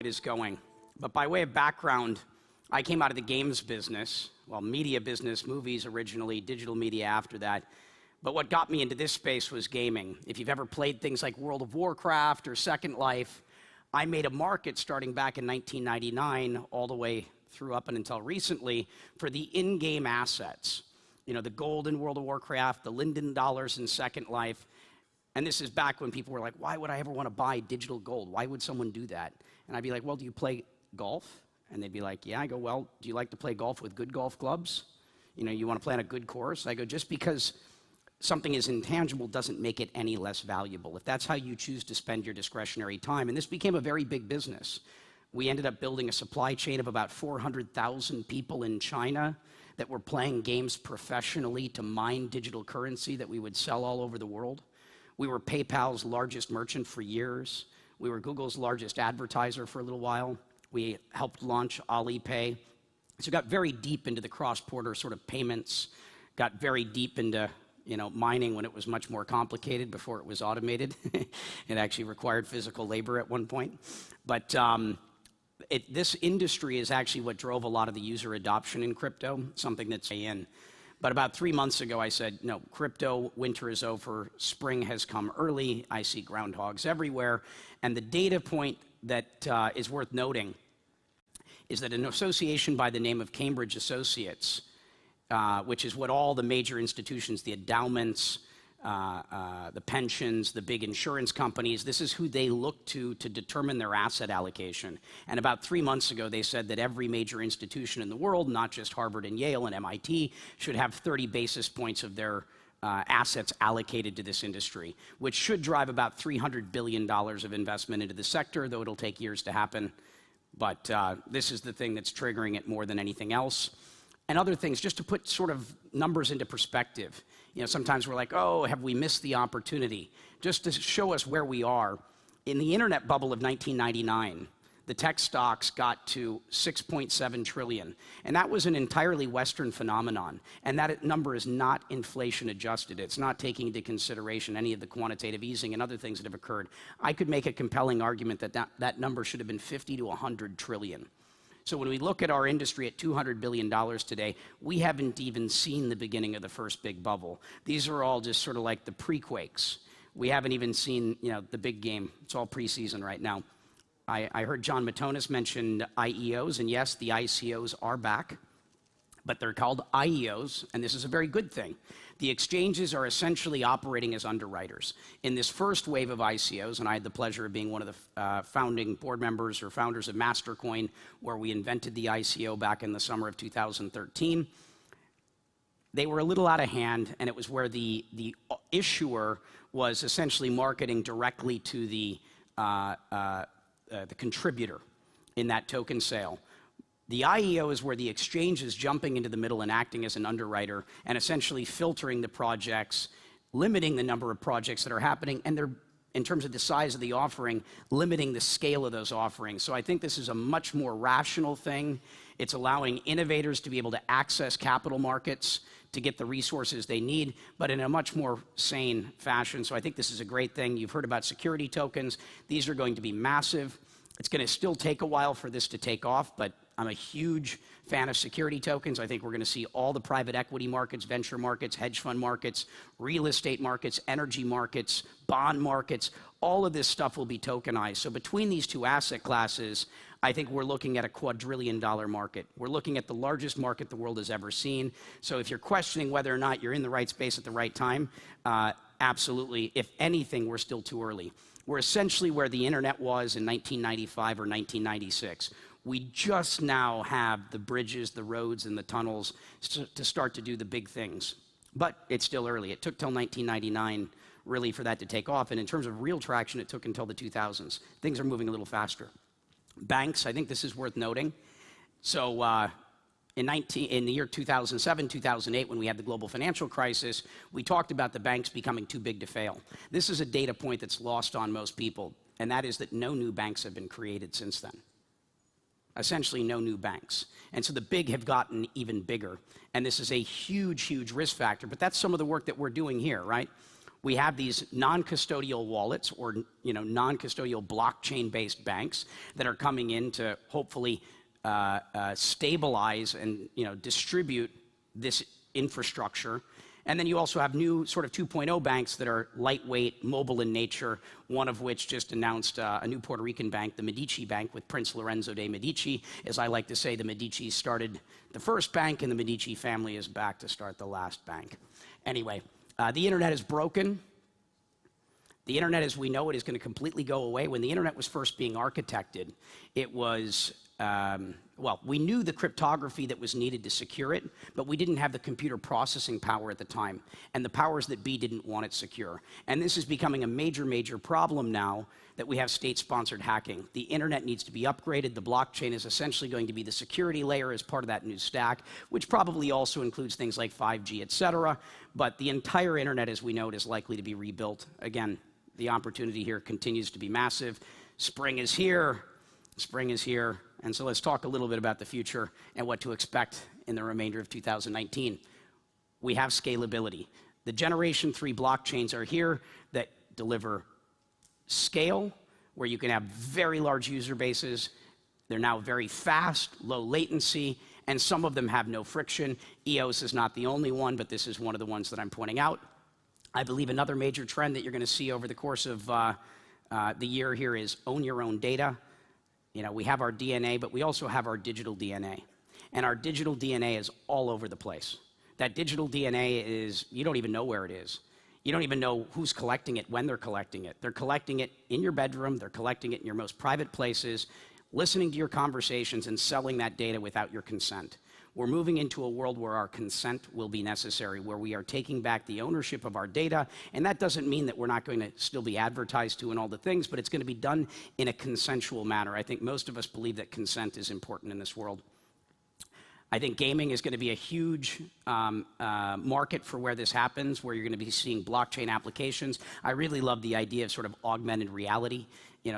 is going. But by way of background, I came out of the games business, well, media business, movies originally, digital media after that. But what got me into this space was gaming. If you've ever played things like World of Warcraft or Second Life, I made a market starting back in 1999 all the way through up and until recently for the in-game assets. You know, the gold in World of Warcraft, the Linden dollars in Second Life. And this is back when people were like, why would I ever want to buy digital gold? Why would someone do that? And I'd be like, well, do you play golf? And they'd be like, yeah. I go, well, do you like to play golf with good golf clubs? You know, you want to play on a good course? I go, just because something is intangible doesn't make it any less valuable. If that's how you choose to spend your discretionary time, and this became a very big business. We ended up building a supply chain of about 400,000 people in China that were playing games professionally to mine digital currency that we would sell all over the world. We were PayPal's largest merchant for years. We were Google's largest advertiser for a little while. We helped launch Alipay. So got very deep into the cross-border sort of payments, got very deep into mining when it was much more complicated before it was automated. It actually required physical labor at one point. But this industry is actually what drove a lot of the user adoption in crypto, something that's in. But about 3 months ago, I said, no, crypto winter is over, spring has come early, I see groundhogs everywhere. And the data point that is worth noting is that an association by the name of Cambridge Associates, which is what all the major institutions, the endowments, the pensions, the big insurance companies, this is who they look to determine their asset allocation. And about 3 months ago, they said that every major institution in the world, not just Harvard and Yale and MIT, should have 30 basis points of their assets allocated to this industry, which should drive about $300 billion of investment into the sector, though it'll take years to happen. But this is the thing that's triggering it more than anything else. And other things, just to put sort of numbers into perspective. You know, sometimes we're like, oh, have we missed the opportunity? Just to show us where we are. In the internet bubble of 1999, the tech stocks got to 6.7 trillion. And that was an entirely Western phenomenon. And that number is not inflation adjusted. It's not taking into consideration any of the quantitative easing and other things that have occurred. I could make a compelling argument that that number should have been 50 to 100 trillion. So when we look at our industry at $200 billion today, we haven't even seen the beginning of the first big bubble. These are all just sort of like the pre-quakes. We haven't even seen, the big game. It's all preseason right now. I heard John Matonis mention IEOs, and yes, the ICOs are back, but they're called IEOs, and this is a very good thing. The exchanges are essentially operating as underwriters. In this first wave of ICOs, and I had the pleasure of being one of the founding board members or founders of Mastercoin, where we invented the ICO back in the summer of 2013, they were a little out of hand, and it was where the issuer was essentially marketing directly to the contributor in that token sale. The IEO is where the exchange is jumping into the middle and acting as an underwriter and essentially filtering the projects, limiting the number of projects that are happening, and they're, in terms of the size of the offering, limiting the scale of those offerings. So I think this is a much more rational thing. It's allowing innovators to be able to access capital markets to get the resources they need, but in a much more sane fashion. So I think this is a great thing. You've heard about security tokens. These are going to be massive. It's going to still take a while for this to take off, but I'm a huge fan of security tokens. I think we're going to see all the private equity markets, venture markets, hedge fund markets, real estate markets, energy markets, bond markets, all of this stuff will be tokenized. So between these two asset classes, I think we're looking at a quadrillion-dollar market. We're looking at the largest market the world has ever seen. So if you're questioning whether or not you're in the right space at the right time, absolutely. If anything, we're still too early. We're essentially where the internet was in 1995 or 1996. We just now have the bridges, the roads, and the tunnels to start to do the big things. But it's still early. It took till 1999 really for that to take off. And in terms of real traction, it took until the 2000s. Things are moving a little faster. Banks, I think this is worth noting. So in the year 2007, 2008, when we had the global financial crisis, we talked about the banks becoming too big to fail. This is a data point that's lost on most people, and that is that no new banks have been created since then. Essentially no new banks. And so the big have gotten even bigger. And this is a huge, huge risk factor. But that's some of the work that we're doing here, right? We have these non-custodial wallets or non-custodial blockchain-based banks that are coming in to hopefully stabilize and distribute this infrastructure. And then you also have new sort of 2.0 banks that are lightweight, mobile in nature, one of which just announced a new Puerto Rican bank, the Medici Bank, with Prince Lorenzo de Medici. As I like to say, the Medici started the first bank, and the Medici family is back to start the last bank. Anyway, the internet is broken. The internet as we know it is going to completely go away. When the internet was first being architected, it was well, we knew the cryptography that was needed to secure it, but we didn't have the computer processing power at the time, and the powers that be didn't want it secure. And this is becoming a major, major problem now that we have state-sponsored hacking. The internet needs to be upgraded. The blockchain is essentially going to be the security layer as part of that new stack, which probably also includes things like 5G, et cetera. But the entire internet as we know it is likely to be rebuilt. Again, the opportunity here continues to be massive. Spring is here. Spring is here. And so let's talk a little bit about the future and what to expect in the remainder of 2019. We have scalability. The Generation 3 blockchains are here that deliver scale, where you can have very large user bases. They're now very fast, low latency, and some of them have no friction. EOS is not the only one, but this is one of the ones that I'm pointing out. I believe another major trend that you're going to see over the course of the year here is own your own data. We have our DNA, but we also have our digital DNA. And our digital DNA is all over the place. That digital DNA is, you don't even know where it is. You don't even know who's collecting it, when they're collecting it. They're collecting it in your bedroom, they're collecting it in your most private places, listening to your conversations and selling that data without your consent. We're moving into a world where our consent will be necessary, where we are taking back the ownership of our data, and that doesn't mean that we're not going to still be advertised to and all the things, but it's going to be done in a consensual manner. I think most of us believe that consent is important in this world. I think gaming is going to be a huge market for where this happens, where you're going to be seeing blockchain applications. I really love the idea of sort of augmented reality,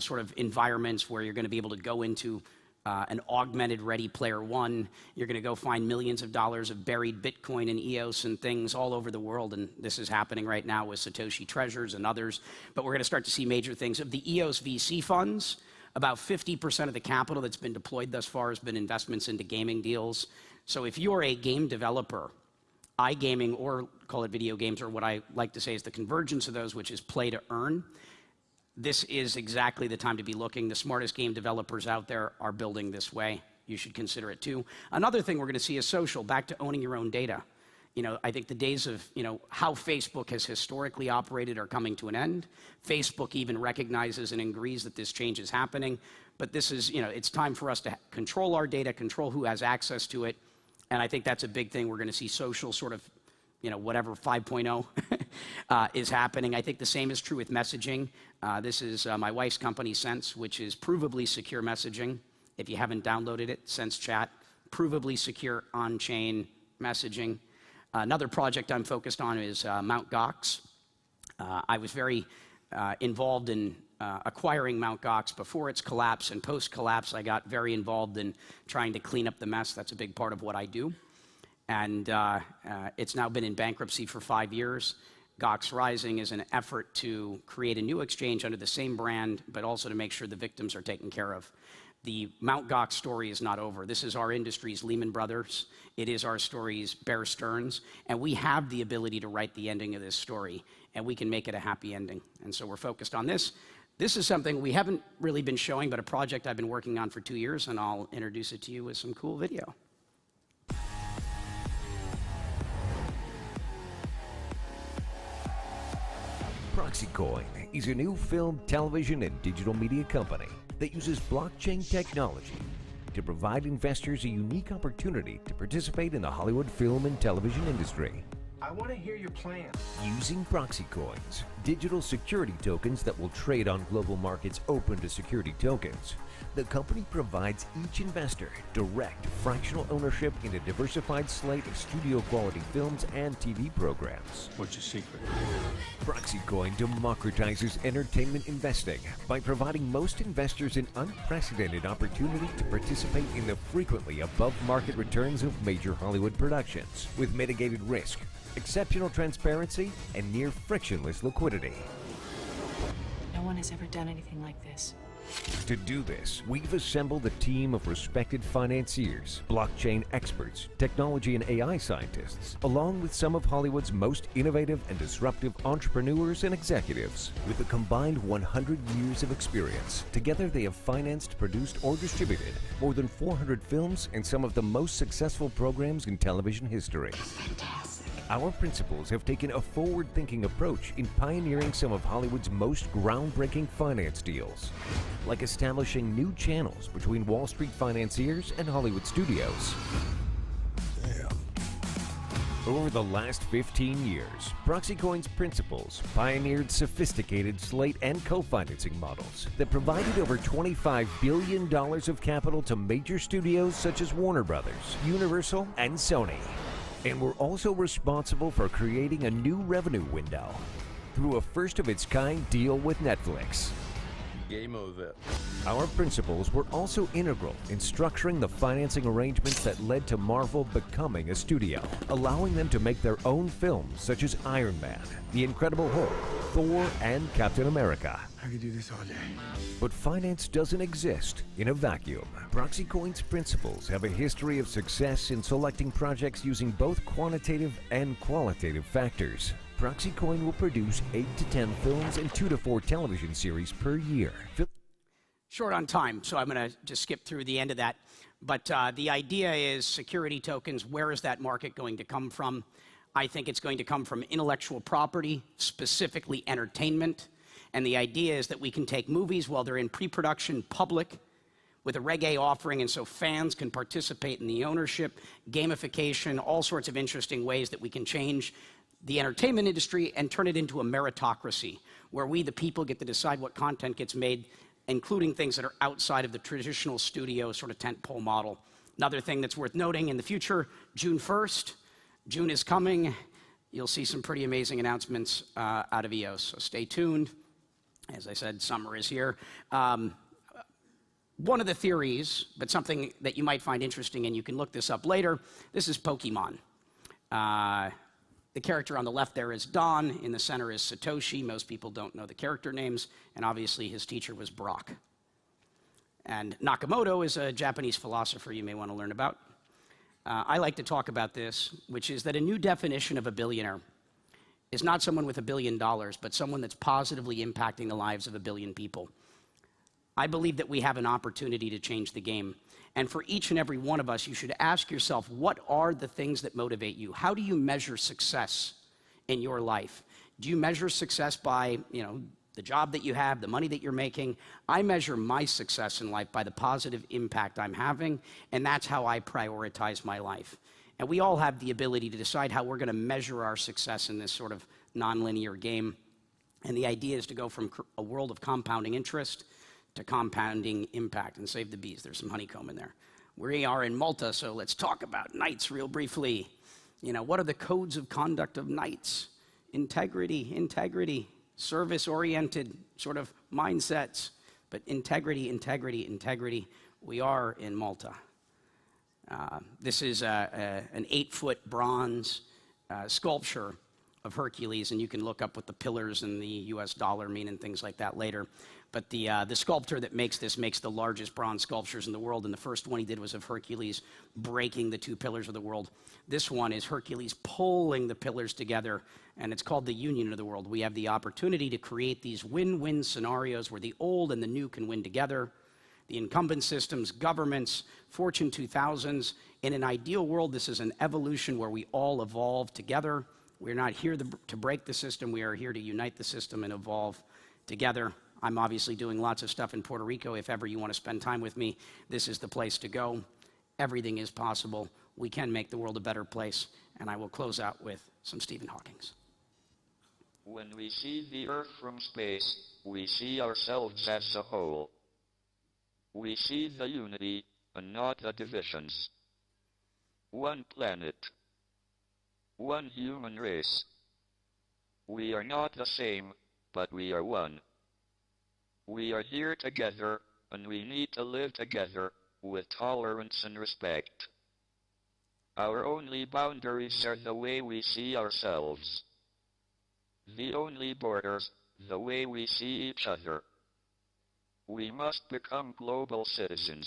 sort of environments where you're going to be able to go into an augmented Ready Player One. You're going to go find millions of dollars of buried Bitcoin and EOS and things all over the world, and this is happening right now with Satoshi Treasures and others. But we're going to start to see major things. Of the EOS VC funds, about 50% of the capital that's been deployed thus far has been investments into gaming deals. So if you're a game developer, iGaming, or call it video games, or what I like to say is the convergence of those, which is play to earn, this is exactly the time to be looking. The smartest game developers out there are building this way. You should consider it too. Another thing we're going to see is social, back to owning your own data. I think the days of how Facebook has historically operated are coming to an end. Facebook even recognizes and agrees that this change is happening. But this is, it's time for us to control our data, control who has access to it. And I think that's a big thing. We're going to see social sort of, whatever 5.0 is happening. I think the same is true with messaging. This is my wife's company, Sense, which is provably secure messaging. If you haven't downloaded it, Sense Chat, provably secure on-chain messaging. Another project I'm focused on is Mt. Gox. I was very involved in acquiring Mt. Gox before its collapse, and post-collapse I got very involved in trying to clean up the mess. That's a big part of what I do. And it's now been in bankruptcy for 5 years. Gox Rising is an effort to create a new exchange under the same brand, but also to make sure the victims are taken care of. The Mt. Gox story is not over. This is our industry's Lehman Brothers. It is our story's Bear Stearns. And we have the ability to write the ending of this story, and we can make it a happy ending. And so we're focused on this. This is something we haven't really been showing, but a project I've been working on for 2 years, and I'll introduce it to you with some cool video. ProxyCoin is a new film, television, and digital media company that uses blockchain technology to provide investors a unique opportunity to participate in the Hollywood film and television industry. I want to hear your plan. Using ProxyCoin's digital security tokens that will trade on global markets open to security tokens, the company provides each investor direct fractional ownership in a diversified slate of studio-quality films and TV programs. What's your secret? ProxyCoin democratizes entertainment investing by providing most investors an unprecedented opportunity to participate in the frequently above-market returns of major Hollywood productions with mitigated risk, exceptional transparency, and near frictionless liquidity. No one has ever done anything like this. To do this, we've assembled a team of respected financiers, blockchain experts, technology and AI scientists, along with some of Hollywood's most innovative and disruptive entrepreneurs and executives. With a combined 100 years of experience, together they have financed, produced, or distributed more than 400 films and some of the most successful programs in television history. Our principals have taken a forward-thinking approach in pioneering some of Hollywood's most groundbreaking finance deals, like establishing new channels between Wall Street financiers and Hollywood studios. Over the last 15 years, ProxyCoin's principals pioneered sophisticated slate and co-financing models that provided over $25 billion of capital to major studios such as Warner Brothers, Universal, and Sony. And we're also responsible for creating a new revenue window through a first-of-its-kind deal with Netflix. Game over. Our principals were also integral in structuring the financing arrangements that led to Marvel becoming a studio, allowing them to make their own films such as Iron Man, The Incredible Hulk, Thor, and Captain America. I could do this all day. But finance doesn't exist in a vacuum. ProxyCoin's principals have a history of success in selecting projects using both quantitative and qualitative factors. ProxyCoin will produce 8 to 10 films and 2 to 4 television series per year. Short on time, so I'm going to just skip through the end of that. But the idea is security tokens. Where is that market going to come from? I think it's going to come from intellectual property, specifically entertainment. And the idea is that we can take movies while they're in pre-production public with a Reg A offering, and so fans can participate in the ownership, gamification, all sorts of interesting ways that we can change the entertainment industry and turn it into a meritocracy, where we, the people, get to decide what content gets made, including things that are outside of the traditional studio sort of tentpole model. Another thing that's worth noting in the future, June 1st, June is coming. You'll see some pretty amazing announcements out of EOS, so stay tuned. As I said, summer is here. One of the theories, but something that you might find interesting, and you can look this up later, this is Pokemon. The character on the left there is Don, in the center is Satoshi. Most people don't know the character names, and obviously his teacher was Brock. And Nakamoto is a Japanese philosopher you may want to learn about. I like to talk about this, which is that a new definition of a billionaire is not someone with $1 billion, but someone that's positively impacting the lives of 1 billion people. I believe that we have an opportunity to change the game. And for each and every one of us, you should ask yourself, what are the things that motivate you? How do you measure success in your life? Do you measure success by, the job that you have, the money that you're making? I measure my success in life by the positive impact I'm having, and that's how I prioritize my life. And we all have the ability to decide how we're going to measure our success in this sort of nonlinear game. And the idea is to go from a world of compounding interest to compounding impact. And save the bees, there's some honeycomb in there. We are in Malta, so let's talk about knights real briefly. What are the codes of conduct of knights? Integrity, service-oriented sort of mindsets. But integrity. We are in Malta. This is an 8-foot bronze sculpture of Hercules, and you can look up what the pillars and the US dollar mean and things like that later. But the sculptor that makes this makes the largest bronze sculptures in the world, and the first one he did was of Hercules breaking the 2 pillars of the world. This one is Hercules pulling the pillars together, and it's called the union of the world. We have the opportunity to create these win-win scenarios where the old and the new can win together. The incumbent systems, governments, Fortune 2000s. In an ideal world, this is an evolution where we all evolve together. We're not here to break the system. We are here to unite the system and evolve together. I'm obviously doing lots of stuff in Puerto Rico. If ever you want to spend time with me, this is the place to go. Everything is possible. We can make the world a better place. And I will close out with some Stephen Hawking. When we see the Earth from space, we see ourselves as a whole. We see the unity, and not the divisions. One planet. One human race. We are not the same, but we are one. We are here together, and we need to live together, with tolerance and respect. Our only boundaries are the way we see ourselves. The only borders, the way we see each other. We must become global citizens.